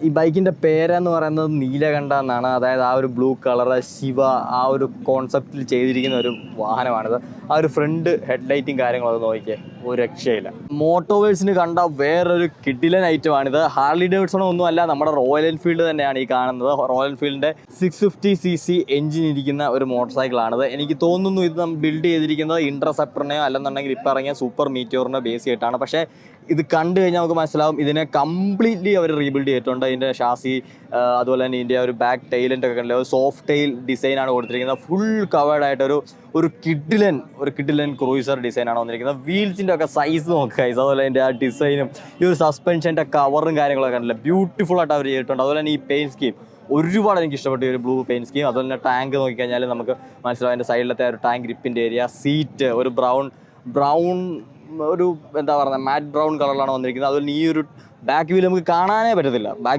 ഈ ബൈക്കിൻ്റെ പേരെന്ന് പറയുന്നത് നീലകണ്ഠ എന്നാണ്. അതായത് ആ ഒരു ബ്ലൂ കളറ് ശിവ ആ ഒരു കോൺസെപ്റ്റിൽ ചെയ്തിരിക്കുന്ന ഒരു വാഹനമാണിത്. ആ ഒരു ഫ്രണ്ട് ഹെഡ്ലൈറ്റും കാര്യങ്ങളൊക്കെ നോക്കിയേ, ഒരു രക്ഷയില്ല. മോട്ടോവേഴ്സിന് കണ്ട വേറൊരു കിഡിലൻ ഐറ്റമാണിത്. ഹാർലി ഡേവിഡ്സൺ ഒന്നും അല്ല, നമ്മുടെ റോയൽ എൻഫീൽഡ് തന്നെയാണ് ഈ കാണുന്നത്. റോയൽ എൻഫീൽഡിൻ്റെ 650cc എഞ്ചിൻ ഇരിക്കുന്ന ഒരു മോട്ടോർ സൈക്കിളാണിത്. എനിക്ക് തോന്നുന്നു ഇത് നമ്മൾ ബിൽഡ് ചെയ്തിരിക്കുന്നത് ഇൻട്രസെപ്റ്ററിനെയോ അല്ലെന്നുണ്ടെങ്കിൽ ഇപ്പോൾ ഇറങ്ങിയ സൂപ്പർ മീറ്റിയോറിനെ ബേസ് ചെയ്തിട്ടാണ്. പക്ഷേ ഇത് കണ്ടു കഴിഞ്ഞാൽ നമുക്ക് മനസ്സിലാവും ഇതിനെ കംപ്ലീറ്റ്ലി അവർ റീബിൽഡ് ചെയ്തിട്ടുണ്ട്. ഇതിൻ്റെ ഷാസി അതുപോലെ തന്നെ ഇതിൻ്റെ ഒരു ബാക്ക് ടൈലിൻ്റെ ഒക്കെ കണ്ടില്ല, ഒരു സോഫ്റ്റ് ടൈൽ ഡിസൈനാണ് കൊടുത്തിരിക്കുന്നത്. ഫുൾ കവേർഡ് ആയിട്ടൊരു ഒരു കിഡിലൻ ക്രൂയിസർ ഡിസൈനാണ് വന്നിരിക്കുന്നത്. വീൽസിൻ്റെ ഒക്കെ സൈസ് നോക്കുക, അതുപോലെ അതിൻ്റെ ആ ഡിസൈനും ഈ ഒരു സസ്പെൻഷൻ്റെ കവറും കാര്യങ്ങളൊക്കെ കണ്ടില്ല, ബ്യൂട്ടിഫുൾ ആയിട്ട് അവർ ചെയ്തിട്ടുണ്ട്. അതുപോലെ തന്നെ ഈ പെയിൻറ്റ് സ്കീം ഒരുപാട് എനിക്ക് ഇഷ്ടപ്പെട്ടു, ഈ ഒരു ബ്ലൂ പെയിൻറ്റ് സ്കീം. അതുപോലെ തന്നെ ടാങ്ക് നോക്കിക്കഴിഞ്ഞാൽ നമുക്ക് മനസ്സിലാവും അതിൻ്റെ സൈഡിലത്തെ ഒരു ടാങ്ക് ഗ്രിപ്പിൻ്റെ ഏരിയ, സീറ്റ് ഒരു ബ്രൗൺ ഒരു എന്താ പറയുക മാറ്റ് ബ്രൗൺ കളറിലാണ് വന്നിരിക്കുന്നത്. അതുപോലെ ഈ ഒരു ബാക്ക് വീൽ നമുക്ക് കാണാനേ പറ്റത്തില്ല. ബാക്ക്